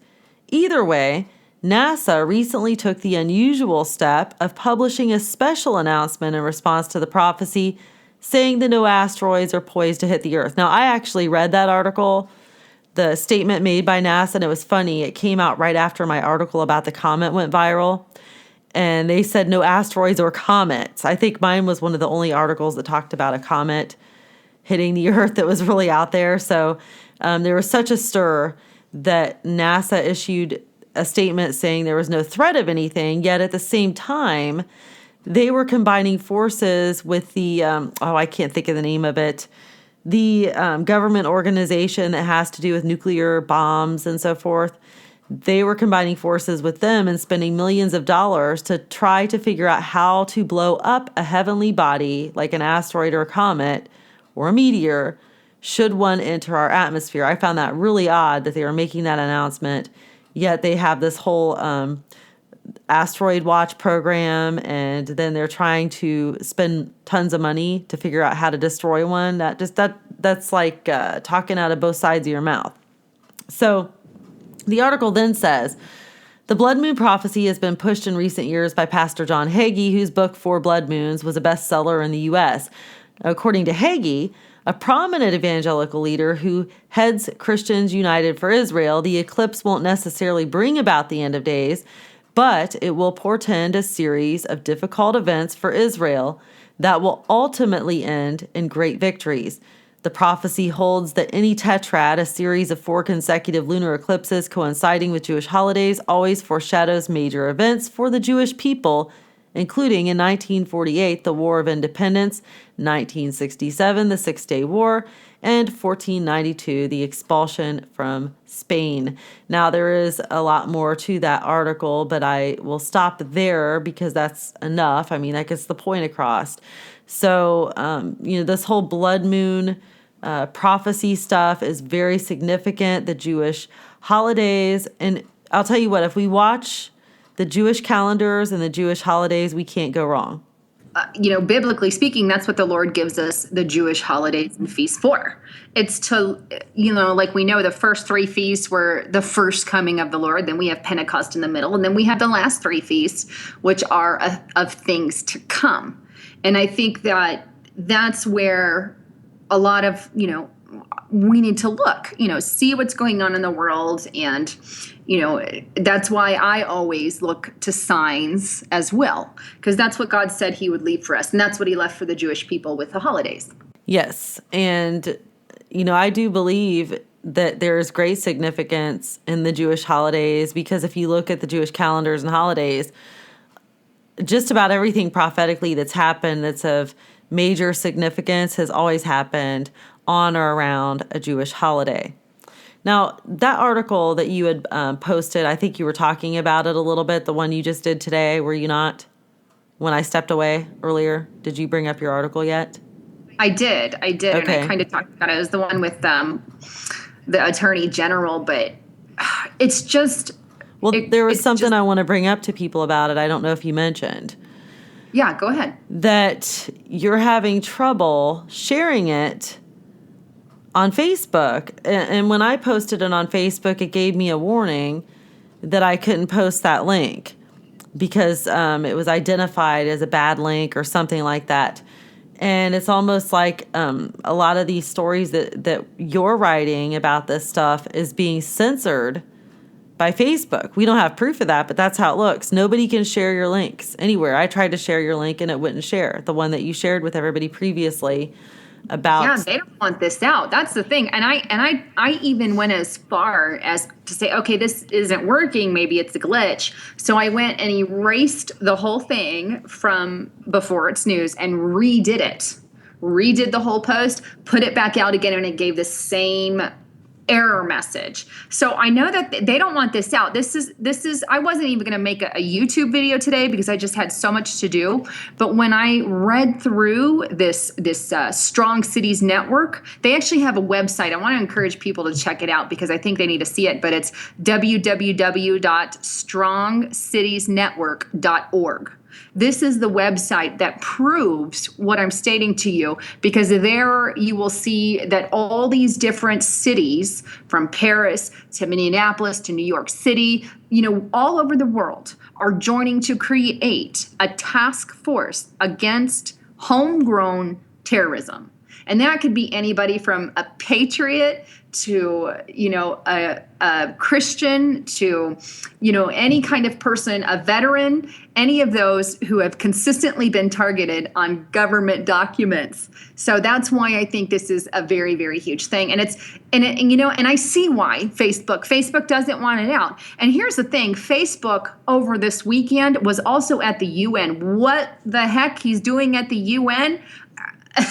Either way, NASA recently took the unusual step of publishing a special announcement in response to the prophecy, saying that no asteroids are poised to hit the Earth. Now, I actually read that article, the statement made by NASA, and it was funny. It came out right after my article about the comet went viral, and they said no asteroids or comets. I think mine was one of the only articles that talked about a comet hitting the Earth that was really out there. So there was such a stir that NASA issued a statement saying there was no threat of anything, yet at the same time, they were combining forces with the, I can't think of the name of it, the government organization that has to do with nuclear bombs and so forth. They were combining forces with them and spending millions of dollars to try to figure out how to blow up a heavenly body like an asteroid or a comet or a meteor should one enter our atmosphere. I found that really odd that they were making that announcement, yet they have this whole asteroid watch program, and then they're trying to spend tons of money to figure out how to destroy one. That's like talking out of both sides of your mouth. So the article then says, the blood moon prophecy has been pushed in recent years by Pastor John Hagee, whose book Four Blood Moons was a bestseller in the U.S. According to Hagee, a prominent evangelical leader who heads Christians United for Israel, the eclipse won't necessarily bring about the end of days, but it will portend a series of difficult events for Israel that will ultimately end in great victories. The prophecy holds that any tetrad, a series of 4 consecutive lunar eclipses coinciding with Jewish holidays, always foreshadows major events for the Jewish people, including in 1948, the War of Independence, 1967, the Six-Day War, and 1492, the expulsion from Spain. Now, there is a lot more to that article, but I will stop there because that's enough. I mean, that gets the point across. So, this whole blood moon prophecy stuff is very significant, the Jewish holidays. And I'll tell you what, if we watch the Jewish calendars and the Jewish holidays, we can't go wrong. Biblically speaking, that's what the Lord gives us the Jewish holidays and feasts for. It's to, like we know the first 3 feasts were the first coming of the Lord. Then we have Pentecost in the middle. And then we have the last 3 feasts, which are of things to come. And I think that that's where a lot of, we need to look, see what's going on in the world. And, that's why I always look to signs as well, because that's what God said he would leave for us. And that's what he left for the Jewish people with the holidays. Yes. And, I do believe that there is great significance in the Jewish holidays, because if you look at the Jewish calendars and holidays, just about everything prophetically that's happened that's of major significance has always happened on or around a Jewish holiday. Now, that article that you had posted, I think you were talking about it a little bit, the one you just did today, were you not? When I stepped away earlier, did you bring up your article yet? I did. Okay. And I kind of talked about it. It was the one with the Attorney General, but it's just... Well, there was something I want to bring up to people about it. I don't know if you mentioned. Yeah, go ahead. That you're having trouble sharing it on Facebook. And when I posted it on Facebook, it gave me a warning that I couldn't post that link because it was identified as a bad link or something like that. And it's almost like a lot of these stories that you're writing about this stuff is being censored by Facebook. We don't have proof of that, but that's how it looks. Nobody can share your links anywhere. I tried to share your link and it wouldn't share. The one that you shared with everybody previously about... Yeah, they don't want this out. That's the thing. And I even went as far as to say, okay, this isn't working. Maybe it's a glitch. So I went and erased the whole thing from before it's news and redid the whole post, put it back out again, and it gave the same error message. So I know that they don't want this out. This is I wasn't even going to make a YouTube video today because I just had so much to do. But when I read through this Strong Cities Network, they actually have a website. I want to encourage people to check it out because I think they need to see it. But it's www.strongcitiesnetwork.org. This is the website that proves what I'm stating to you, because there you will see that all these different cities, from Paris to Minneapolis to New York City, all over the world, are joining to create a task force against homegrown terrorism. And that could be anybody from a patriot to, a Christian to, any kind of person, a veteran, any of those who have consistently been targeted on government documents. So that's why I think this is a very, very huge thing. And and I see why Facebook doesn't want it out. And here's the thing, Facebook over this weekend was also at the UN. What the heck he's doing at the UN?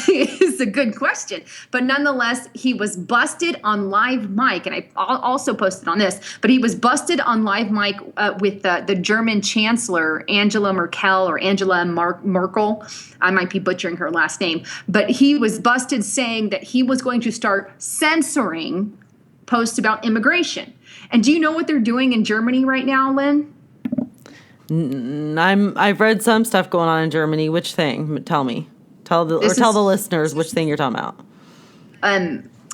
Is a good question. But nonetheless, he was busted on live mic, and I also posted on this, but he was busted on live mic with the German Chancellor, Angela Merkel. I might be butchering her last name, but he was busted saying that he was going to start censoring posts about immigration. And do you know what they're doing in Germany right now, Lynn? I've read some stuff going on in Germany. Which thing? Tell me. Tell the listeners which thing you're talking about.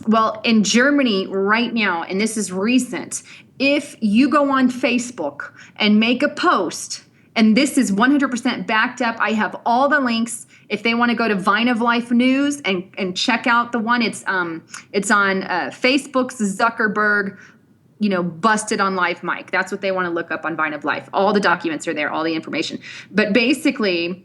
Well, in Germany right now, and this is recent, if you go on Facebook and make a post, and this is 100% backed up, I have all the links. If they want to go to Vine of Life News and check out the one, it's on Facebook's Zuckerberg, busted on live mic. That's what they want to look up on Vine of Life. All the documents are there, all the information. But basically,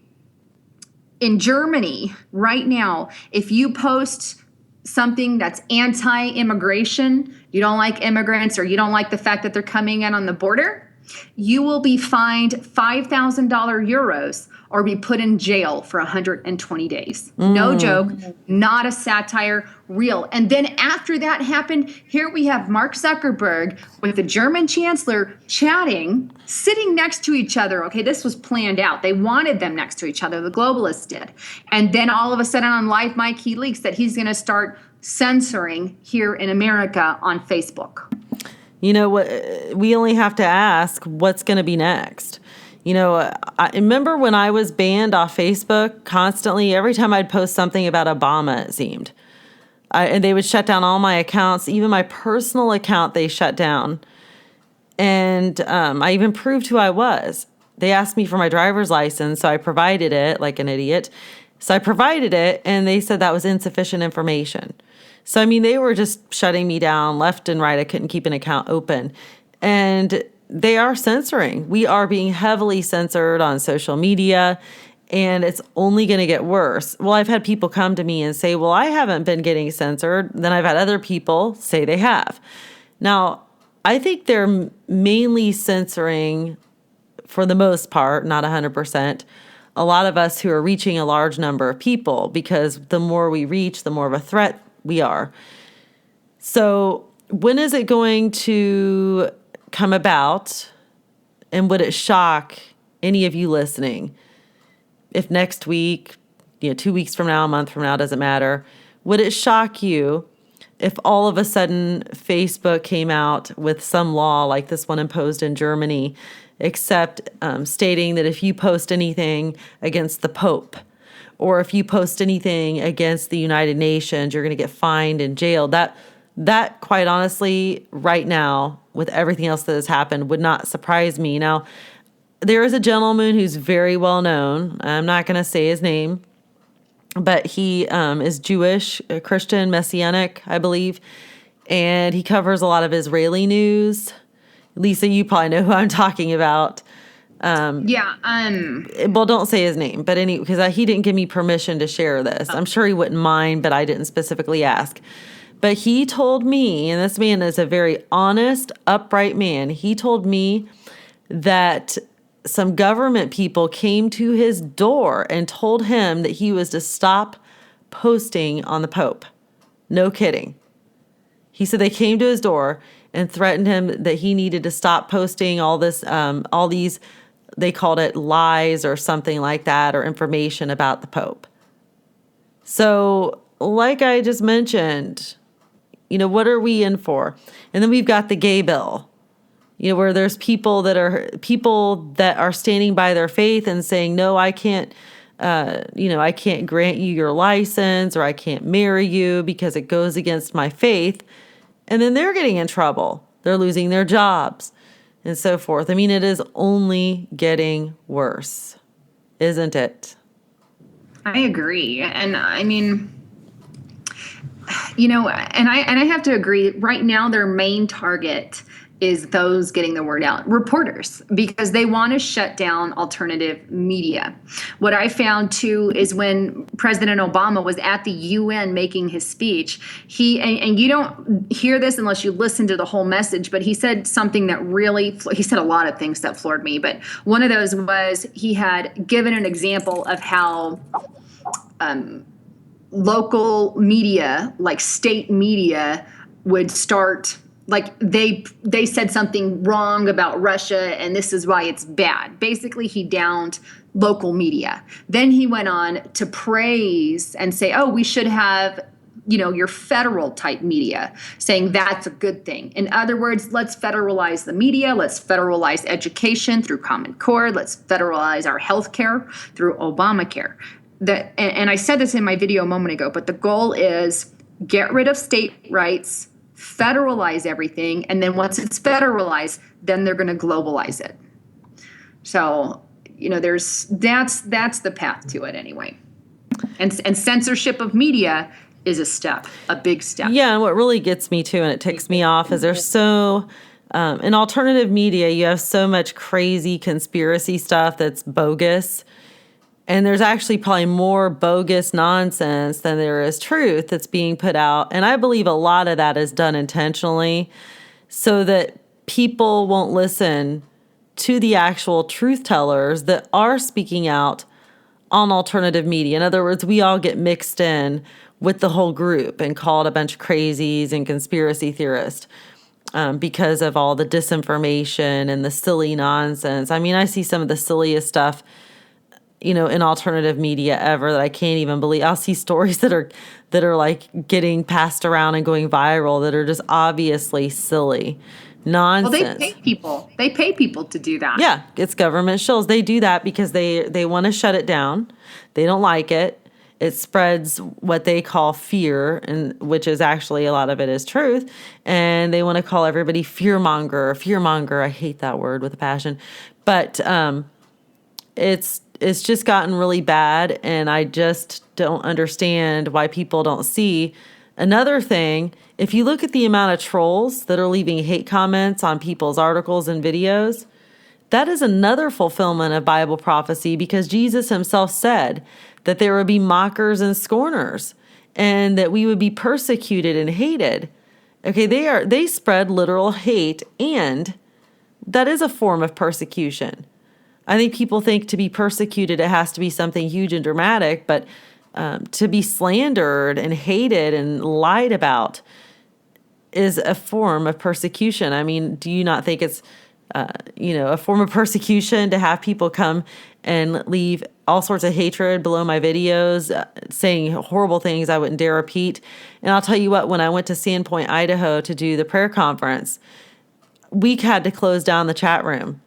in Germany right now, if you post something that's anti-immigration, you don't like immigrants, or you don't like the fact that they're coming in on the border, you will be fined €5,000 or be put in jail for 120 days. No joke, not a satire, real. And then after that happened, here we have Mark Zuckerberg with the German Chancellor chatting, sitting next to each other. Okay, this was planned out. They wanted them next to each other, the globalists did. And then all of a sudden on live mic, he leaks that he's gonna start censoring here in America on Facebook. You know what? We only have to ask what's going to be next. I remember when I was banned off Facebook constantly, every time I'd post something about Obama, it seemed. And they would shut down all my accounts, even my personal account they shut down. And I even proved who I was. They asked me for my driver's license, so I provided it like an idiot. So I provided it, and they said that was insufficient information. So, they were just shutting me down left and right. I couldn't keep an account open. And they are censoring. We are being heavily censored on social media, and it's only going to get worse. Well, I've had people come to me and say, well, I haven't been getting censored. Then I've had other people say they have. Now, I think they're mainly censoring, for the most part, not 100%, a lot of us who are reaching a large number of people, because the more we reach, the more of a threat we are. So when is it going to come about? And would it shock any of you listening if next week, 2 weeks from now, a month from now, doesn't matter, would it shock you if all of a sudden Facebook came out with some law like this one imposed in Germany, except stating that if you post anything against the Pope, or if you post anything against the United Nations, you're going to get fined and jailed? That, quite honestly, right now, with everything else that has happened, would not surprise me. Now, there is a gentleman who's very well known. I'm not going to say his name, but he is Jewish, Christian, Messianic, I believe, and he covers a lot of Israeli news. Lisa, you probably know who I'm talking about. Well, don't say his name, but because he didn't give me permission to share this. I'm sure he wouldn't mind, but I didn't specifically ask. But he told me, and this man is a very honest, upright man. He told me that some government people came to his door and told him that he was to stop posting on the Pope. No kidding. He said they came to his door and threatened him that he needed to stop posting all these, they called it lies or something like that, or information about the Pope. So, like I just mentioned, what are we in for? And then we've got the gay bill, where there's people that are standing by their faith and saying, no, I can't, I can't grant you your license, or I can't marry you because it goes against my faith. And then they're getting in trouble. They're losing their jobs and so forth. I mean, it is only getting worse, isn't it? I agree. And I mean, and I have to agree, right now their main target is those getting the word out, reporters, because they want to shut down alternative media. What I found too is when President Obama was at the UN making his speech, and you don't hear this unless you listen to the whole message, but he said something that he said a lot of things that floored me, but one of those was he had given an example of how local media, like state media, would start, like they said something wrong about Russia and this is why it's bad. Basically, he downed local media. Then he went on to praise and say, oh, we should have, your federal type media, saying that's a good thing. In other words, let's federalize the media. Let's federalize education through Common Core. Let's federalize our healthcare through Obamacare. And I said this in my video a moment ago, but the goal is get rid of state rights, federalize everything, and then once it's federalized, then they're going to globalize it. So, that's the path to it anyway. And censorship of media is a big step. Yeah, and what really gets me too, and it ticks me off, is there's so in alternative media, you have so much crazy conspiracy stuff that's bogus. And there's actually probably more bogus nonsense than there is truth that's being put out. And I believe a lot of that is done intentionally so that people won't listen to the actual truth tellers that are speaking out on alternative media. In other words, we all get mixed in with the whole group and called a bunch of crazies and conspiracy theorists because of all the disinformation and the silly nonsense. I mean, I see some of the silliest stuff in alternative media ever that I can't even believe. I'll see stories that are like getting passed around and going viral that are just obviously silly nonsense. Well, they pay people to do that. Yeah, it's government shills. They do that because they want to shut it down. They don't like it. It spreads what they call fear, and which is actually a lot of it is truth. And they want to call everybody fearmonger. Fearmonger. I hate that word with a passion, but it's just gotten really bad, and I just don't understand why people don't see. Another thing, if you look at the amount of trolls that are leaving hate comments on people's articles and videos, that is another fulfillment of Bible prophecy, because Jesus himself said that there would be mockers and scorners and that we would be persecuted and hated. Okay, they spread literal hate, and that is a form of persecution. I think people think to be persecuted, it has to be something huge and dramatic, but to be slandered and hated and lied about is a form of persecution. I mean, do you not think it's, a form of persecution to have people come and leave all sorts of hatred below my videos, saying horrible things I wouldn't dare repeat? And I'll tell you what, when I went to Sandpoint, Idaho to do the prayer conference, we had to close down the chat room.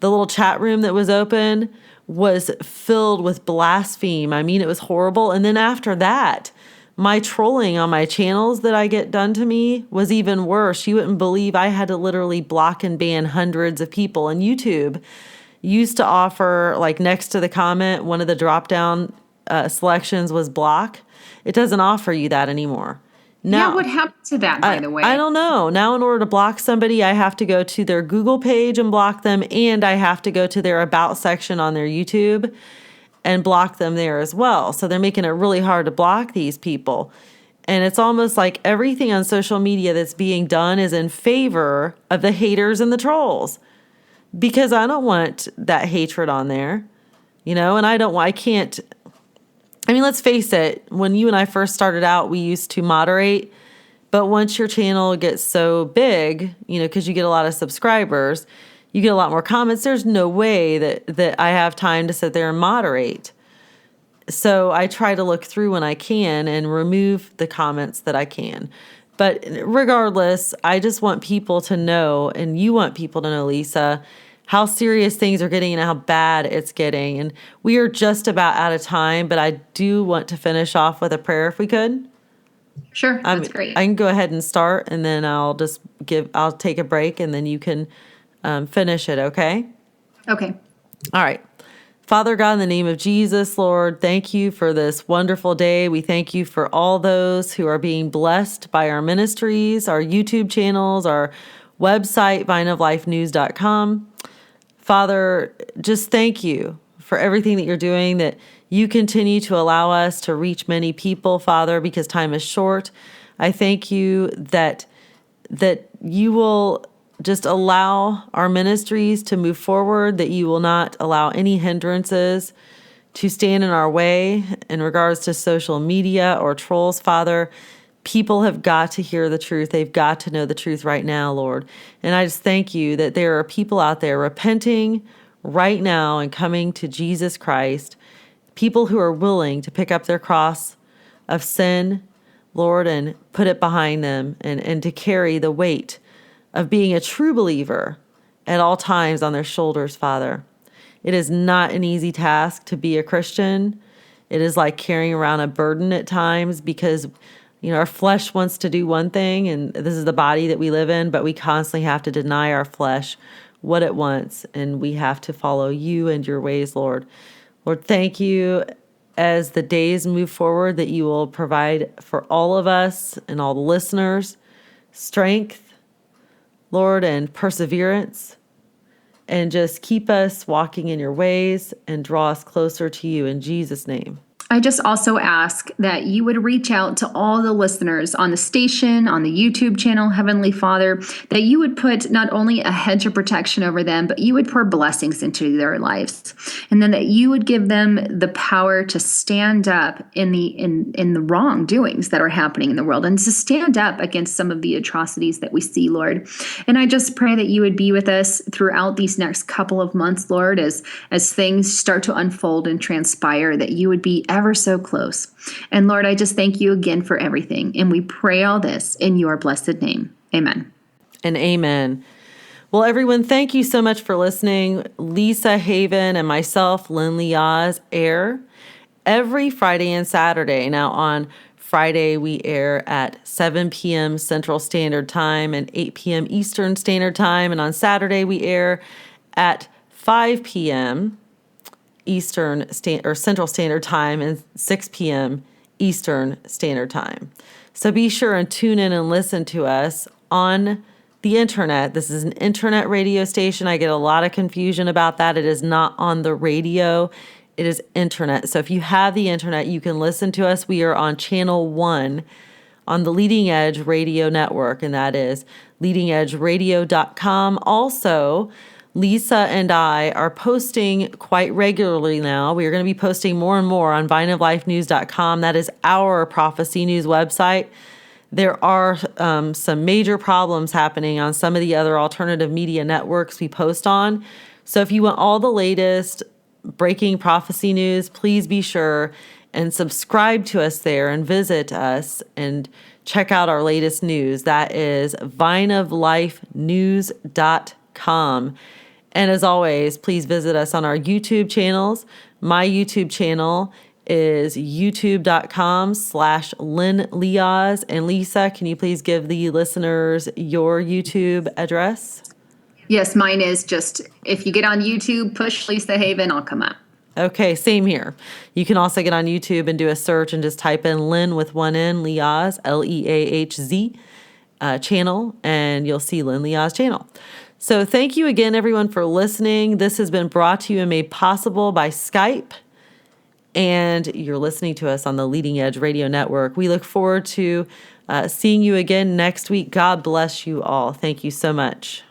The little chat room that was open was filled with blaspheme. I mean, it was horrible. And then after that, my trolling on my channels that I get done to me was even worse. You wouldn't believe I had to literally block and ban hundreds of people. And YouTube used to offer, like next to the comment, one of the drop-down selections was block. It doesn't offer you that anymore. Now, yeah, what happened to that, by the way? I don't know. Now, in order to block somebody, I have to go to their Google page and block them, and I have to go to their About section on their YouTube and block them there as well. So they're making it really hard to block these people. And it's almost like everything on social media that's being done is in favor of the haters and the trolls, because I don't want that hatred on there, and I mean, let's face it, when you and I first started out, we used to moderate But once your channel gets so big, because you get a lot of subscribers, you get a lot more comments. There's no way that I have time to sit there and moderate. So I try to look through when I can and remove the comments that I can. But regardless, I just want people to know, and you want people to know, Lisa, how serious things are getting and how bad it's getting. And we are just about out of time, but I do want to finish off with a prayer if we could. Sure, that's great. I can go ahead and start, and then I'll take a break, and then you can finish it, okay? Okay. All right. Father God, in the name of Jesus, Lord, thank you for this wonderful day. We thank you for all those who are being blessed by our ministries, our YouTube channels, our website, vineoflifenews.com. Father, just thank you for everything that you're doing, that you continue to allow us to reach many people, Father, because time is short. I thank you that you will just allow our ministries to move forward, that you will not allow any hindrances to stand in our way in regards to social media or trolls, Father. People have got to hear the truth. They've got to know the truth right now, Lord. And I just thank you that there are people out there repenting right now and coming to Jesus Christ, people who are willing to pick up their cross of sin, Lord, and put it behind them and to carry the weight of being a true believer at all times on their shoulders, Father. It is not an easy task to be a Christian. It is like carrying around a burden at times because, our flesh wants to do one thing, and this is the body that we live in, but we constantly have to deny our flesh what it wants, and we have to follow you and your ways, Lord. Lord, thank you as the days move forward that you will provide for all of us and all the listeners strength, Lord, and perseverance, and just keep us walking in your ways and draw us closer to you in Jesus' name. I just also ask that you would reach out to all the listeners on the station, on the YouTube channel, Heavenly Father, that you would put not only a hedge of protection over them, but you would pour blessings into their lives. And then that you would give them the power to stand up in the wrongdoings that are happening in the world and to stand up against some of the atrocities that we see, Lord. And I just pray that you would be with us throughout these next couple of months, Lord, as things start to unfold and transpire, that you would be ever so close. And Lord, I just thank you again for everything. And we pray all this in your blessed name. Amen. And amen. Well, everyone, thank you so much for listening. Lisa Haven and myself, Lynn Leahz, air every Friday and Saturday. Now, on Friday, we air at 7 p.m. Central Standard Time and 8 p.m. Eastern Standard Time. And on Saturday, we air at 5 p.m. Central Standard Time and 6 p.m. Eastern Standard Time. So be sure and tune in and listen to us on the internet. This is an internet radio station. I get a lot of confusion about that. It is not on the radio. It is internet. So if you have the internet, you can listen to us. We are on channel 1 on the Leading Edge Radio Network, and that is leadingedgeradio.com. Also, Lisa and I are posting quite regularly now. We are going to be posting more and more on vineoflifenews.com. That is our prophecy news website. There are some major problems happening on some of the other alternative media networks we post on. So if you want all the latest breaking prophecy news, please be sure and subscribe to us there and visit us and check out our latest news. That is vineoflifenews.com. And as always, please visit us on our YouTube channels. My YouTube channel is youtube.com/Lynn Leahz. And Lisa, can you please give the listeners your YouTube address? Yes, mine is just, if you get on YouTube, push Lisa Haven, I'll come up. Okay, same here. You can also get on YouTube and do a search and just type in Lynn with one N, Leahz, Leahz channel, and you'll see Lynn Leahz channel. So thank you again, everyone, for listening. This has been brought to you and made possible by Skype, and you're listening to us on the Leading Edge Radio Network. We look forward to seeing you again next week. God bless you all. Thank you so much.